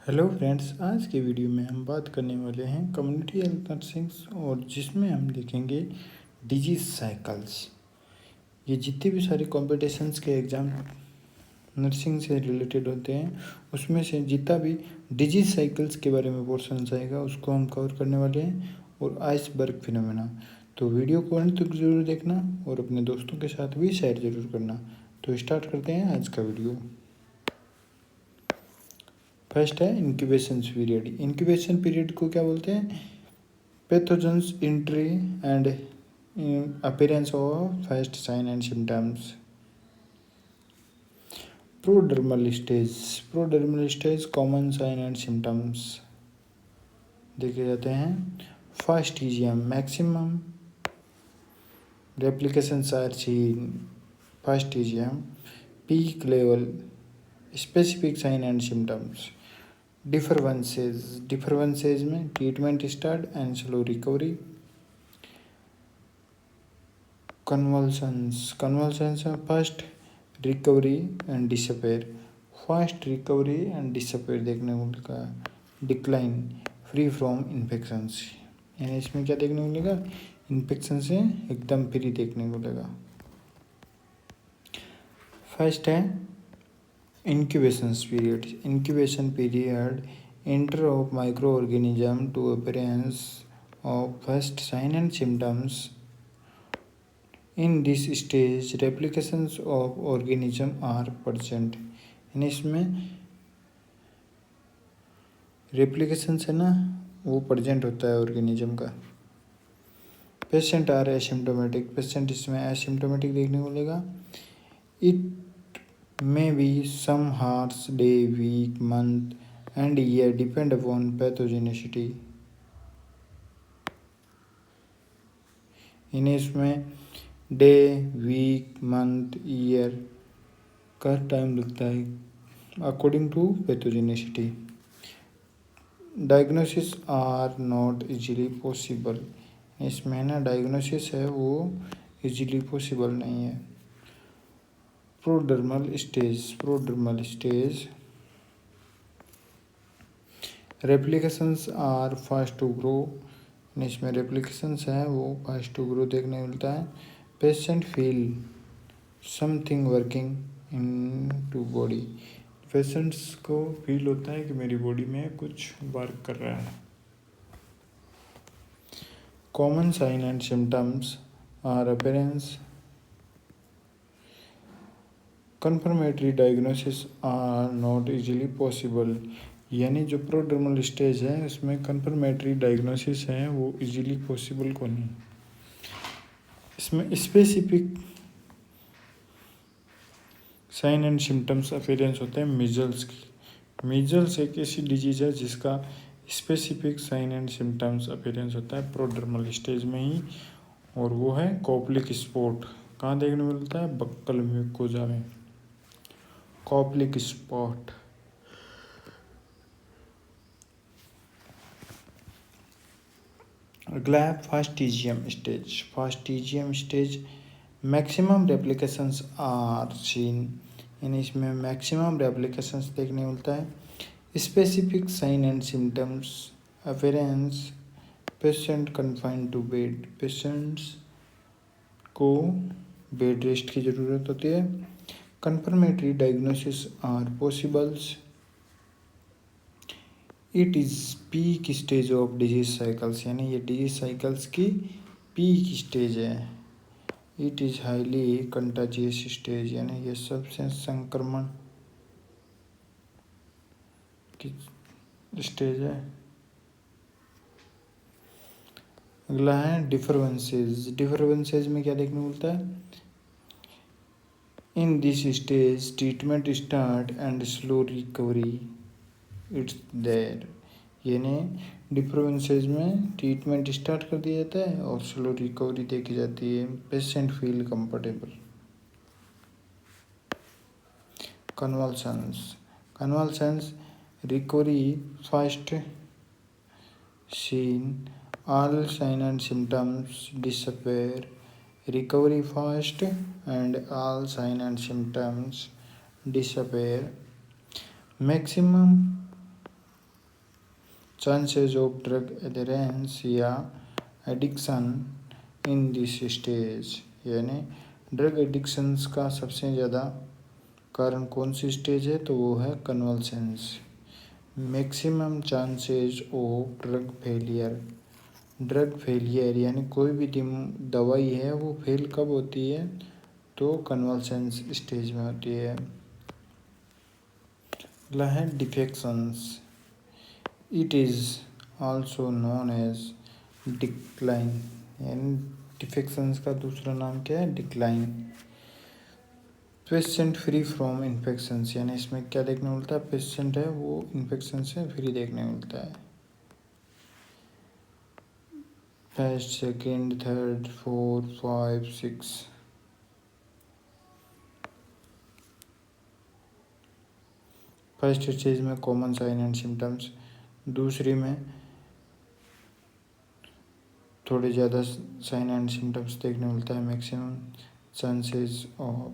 Hello friends, आज के video में हम बात करने वाले हैं कम्युनिटी हेल्थ नर्सिंग और जिसमें हम देखेंगे डिजीज साइकिल्स। ये जितने भी सारे कॉम्पिटिशन्स के एग्ज़ाम नर्सिंग से रिलेटेड होते हैं उसमें से जितना भी डिजीज साइकिल्स के बारे में पोर्शन आएगा उसको हम कवर करने वाले हैं और आइसबर्ग फिनोमेना। तो वीडियो को अंत तक ज़रूर देखना और अपने दोस्तों के साथ भी शेयर ज़रूर करना। तो स्टार्ट करते हैं आज का वीडियो। फर्स्ट है इंक्यूबेशन पीरियड। इंक्यूबेशन पीरियड को क्या बोलते हैं? Pathogens entry and appearance of first sign and symptoms. Prodromal stage common sign and symptoms देखे जाते हैं। Fastigium maximum replications are seen. First ईजीएम peak level specific sign and symptoms. Defervescence में treatment start and slow recovery. Convalescence first recovery and disappear देखने को मिलेगा। Decline free from infections, यानी इसमें क्या देखने को मिलेगा? इन्फेक्शन से एकदम फ्री देखने को मिलेगा। फर्स्ट है incubation period enter of micro organism to appearance of first sign and symptoms. In this stage replications of organism are present, यानी इसमें रेप्लिकेशंस है ना, वो प्रेजेंट होता है ऑर्गेनिज्म का। पेशेंट आर एसिम्टोमेटिक, पेशेंट इसमें एसिम्टोमेटिक देखने को मिलेगा। It may be some hours, day, week, month and year depend upon pathogenicity. इन्हें इसमें डे, वीक, मंथ, ईयर का टाइम लगता है according to pathogenicity. Diagnosis are not easily possible, इसमें ना डायग्नोसिस है वो इजीली पॉसिबल नहीं है। Prodromal stage replications are fast to grow, इसमें रेप्लिकेशंस है वो फास्ट टू ग्रो देखने मिलता है। Patient feel something working into body, patients को फील होता है कि मेरी बॉडी में कुछ वर्क कर रहा है। Common sign and symptoms are appearance, confirmatory diagnosis are not easily possible, यानी जो प्रोडर्मल स्टेज है उसमें कन्फर्मेटरी डायग्नोसिस है वो इजीली पॉसिबल को नहीं। इसमें specific sign and symptoms appearance होते हैं मीजल्स की। मीजल्स एक ऐसी डिजीज है जिसका specific sign and symptoms appearance होता है प्रोडर्मल स्टेज में ही, और वो है कॉप्लिक स्पॉट। कहाँ देखने को मिलता है? बक्कल म्यूकोजा में, कॉप्लिक स्पॉट। अगला है fastigium stage maximum replications are seen, यानी इसमें मैक्सिमम रेप्लिकेशंस देखने मिलता है। Specific sign and symptoms appearance patient confined to bed, patients को बेड रेस्ट की ज़रूरत होती है। Confirmatory diagnosis are possibles. It is peak stage of disease cycles, यानी ये डिजीज साइकिल्स की पीक स्टेज है। It is highly contagious stage, यानी ये सबसे संक्रमण की स्टेज है। अगला है डिफरेंसेस में क्या देखने को मिलता है? In this stage treatment start and slow recovery it's there, यानी डिफरेंसेस में ट्रीटमेंट स्टार्ट कर दिया जाता है और स्लो रिकवरी देखी जाती है। Patient feel comfortable. Convalescence recovery fast seen, all sign and symptoms disappear. Recovery fast and all sign and symptoms disappear. Maximum chances of drug adherence या एडिक्शन इन दिस स्टेज, यानी drug addictions का सबसे ज़्यादा कारण कौन सी stage है, तो वो है convalescence. Maximum chances of drug failure, drug failure यानी कोई भी दवाई है वो फेल कब होती है, तो कन्वल्सेंस स्टेज में होती है। अगला है defervescence, it is also known as decline, यानी डिफेक्शंस का दूसरा नाम क्या है, decline. Patient free from infections, यानी इसमें क्या देखने मिलता है, पेशेंट है वो इन्फेक्शन से फ्री देखने मिलता है। First, second, third, four, 5, 6। First stage में कॉमन साइन एंड सिम्टम्स, दूसरी में थोड़े ज़्यादा साइन एंड सिम्टम्स देखने मिलता है। मैक्सिमम चांसेस और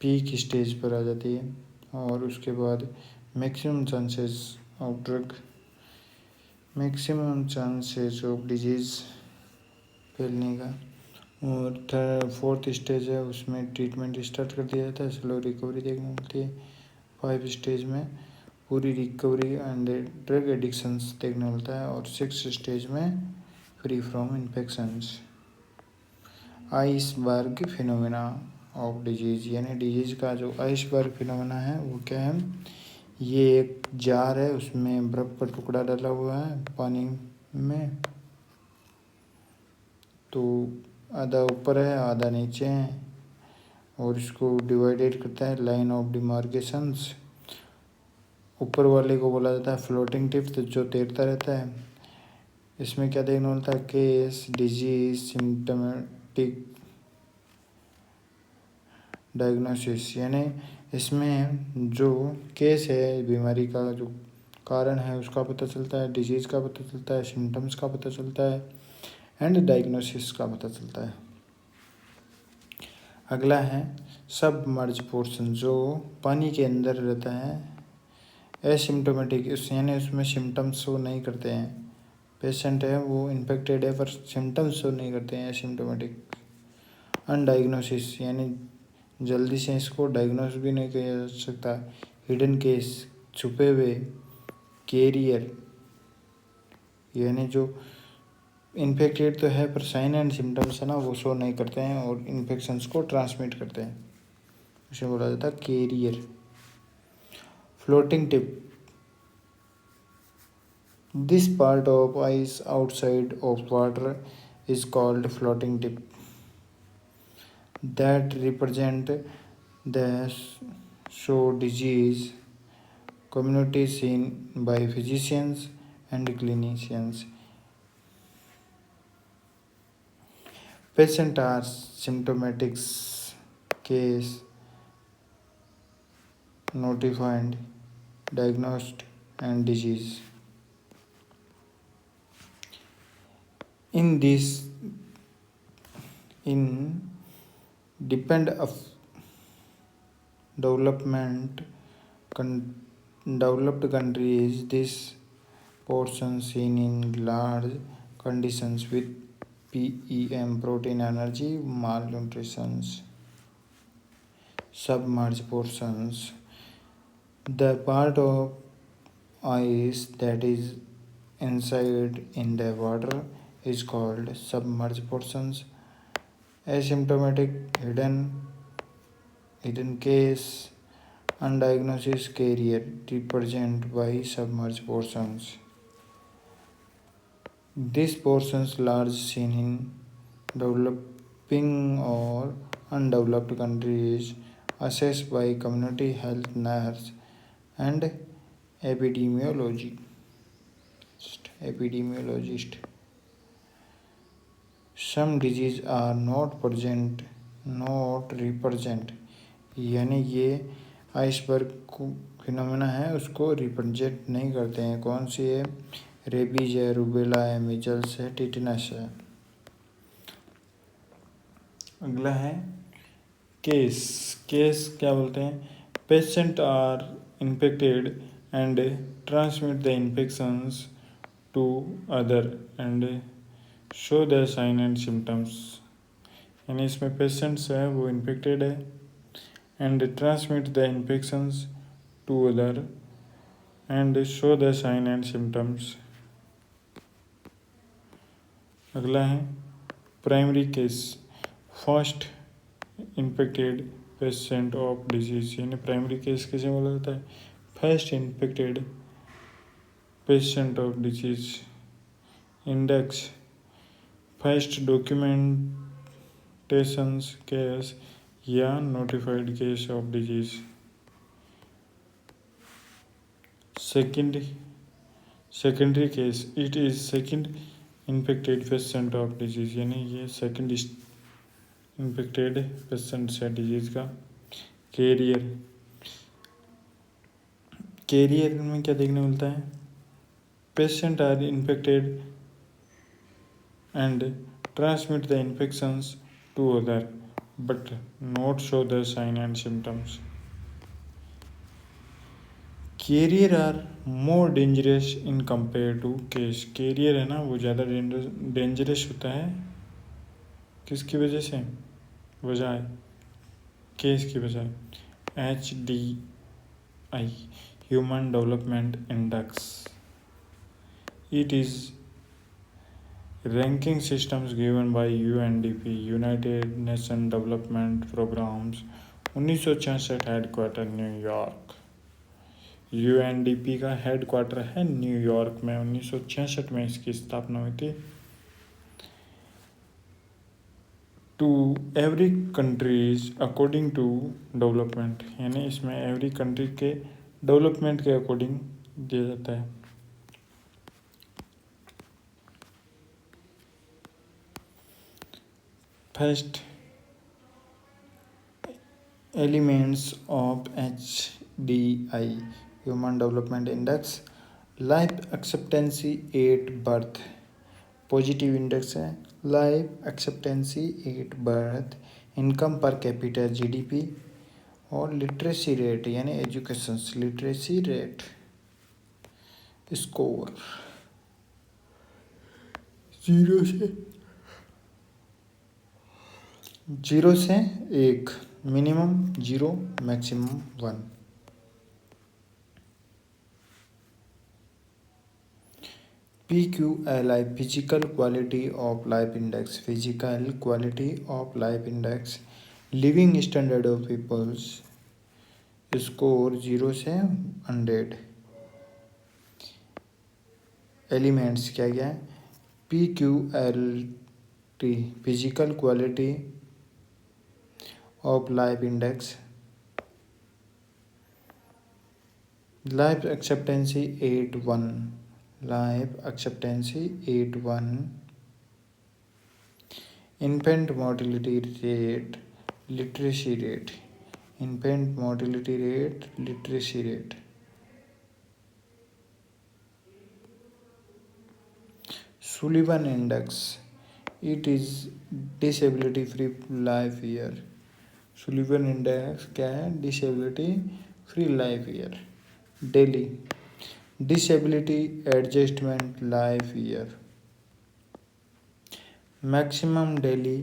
पीक स्टेज पर आ जाती है, और उसके बाद maximum chances of drug, maximum chances of disease फैलने का। और फोर्थ स्टेज है उसमें ट्रीटमेंट स्टार्ट कर दिया जाता है, स्लो रिकवरी देखने मिलती है। 5 स्टेज में पूरी रिकवरी एंड ड्रग एडिक्शंस देखने मिलता है। और 6 स्टेज में free from infections. Iceberg phenomena of disease, यानी डिजीज़ का जो आइसबर्ग फिनोमेना है वो क्या है, ये एक जार है, उसमें बर्फ़ का टुकड़ा डाला हुआ है पानी में, तो आधा ऊपर है आधा नीचे है, और इसको डिवाइडेड करता है लाइन ऑफ डिमार्केशंस। ऊपर वाले को बोला जाता है फ्लोटिंग टिप, तो जो तैरता रहता है। इसमें क्या देखने मिलता है, केस, डिजीज, सिम्टमेटिक, डायग्नोसिस, यानी इसमें जो केस है बीमारी का, जो कारण है उसका पता चलता है, डिजीज़ का पता चलता है, सिम्टम्स का पता चलता है, एंड डायग्नोसिस का पता चलता है। अगला है सबमर्ज पोर्शन, जो पानी के अंदर रहता है। एसिम्टोमेटिक, यानी उसमें सिम्टम्स शो नहीं करते हैं, पेशेंट है वो इन्फेक्टेड है पर सिम्टम्स शो नहीं करते हैं, एसिम्टोमेटिक। अनडायग्नोसिस, यानी जल्दी से इसको डायग्नोस भी नहीं किया जा सकता। हिडन केस, छुपे हुए कैरियर, यानी जो इन्फेक्टेड तो है पर साइन एंड सिम्टम्स है ना वो शो नहीं करते हैं और इन्फेक्शंस को ट्रांसमिट करते हैं, उसे बोला जाता है carrier. Floating tip, this part of ice outside of water is called floating tip, that represent the show disease community seen by physicians and clinicians. Patients are symptomatic, case notified, diagnosed, and disease. In this, in depend of development developed countries, this portion seen in large conditions with PEM, protein energy malnutrition. Submerged portions, the part of ice that is inside in the water is called submerged portions. Asymptomatic, hidden case, undiagnosed carrier represented by submerged portions. These portions large seen in developing or undeveloped countries, assessed by community health nurse and epidemiologist. Some diseases are not represent, यानी ये iceberg phenomena है उसको represent नहीं करते हैं। कौन सी है, rabies है, रूबेला है, मीजल्स है, टिटनस है। अगला है केस क्या बोलते हैं, patient are infected and transmit the infections to other and show the sign and symptoms। यानी इसमें पेशेंट्स है वो इन्फेक्टेड है and transmit the infections to other and show the sign and symptoms. अगला है primary case, first infected patient of disease. यानी primary case किसे बोला जाता है? First infected patient of disease. Index, first documentations case या notified case of disease. Secondary case, it is second infected patient of disease. यानी ये second infected patient है disease का। कैरियर में क्या देखने मिलता है? Patient are infected and transmit the infections to other but not show the sign and symptoms. Carrier are more dangerous in compare to case. Carrier है ना वो ज़्यादा डेंजरस होता है किसकी वजह से? बजाय केस की बजाय। HDI, human development index, it is ranking systems given by UNDP, united nation development programs. 1966, headquarter New York. UNDP का हेडक्वार्टर है न्यूयॉर्क में। 1966 में इसकी स्थापना हुई थी। To every countries according to development, यानी इसमें एवरी कंट्री के डेवलपमेंट के अकॉर्डिंग दिया जाता है। First elements of HDI, human development index. Life expectancy at birth, positive index है। Life expectancy at birth, income पर कैपिटल GDP और लिटरेसी रेट यानी एजुकेशन लिटरेसी रेट स्कोर। 0 से 1, minimum 0, maximum 1। PQLI, physical quality of life index, physical quality of life index. Living standard of peoples, score 0 से 100। Elements क्या क्या है? PQLT, physical quality of life index. Life expectancy 81, life expectancy 81। Infant mortality rate, literacy rate, infant mortality rate, literacy rate. Sullivan index, it is disability free life year. Sullivan index क्या है? Disability free life year. DALY disability adjustment life year. Maximum DALY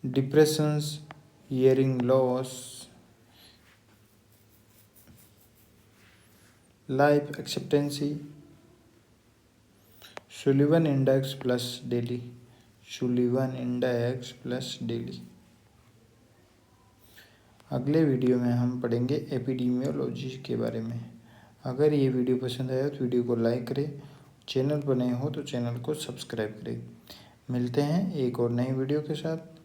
depressions, hearing loss, life expectancy. Sullivan index plus DALY, Sullivan index plus DALY. अगले video में हम पढ़ेंगे epidemiology के बारे में। अगर ये वीडियो पसंद आया तो वीडियो को लाइक करें, चैनल पर नए हो तो चैनल को सब्सक्राइब करें। मिलते हैं एक और नई वीडियो के साथ।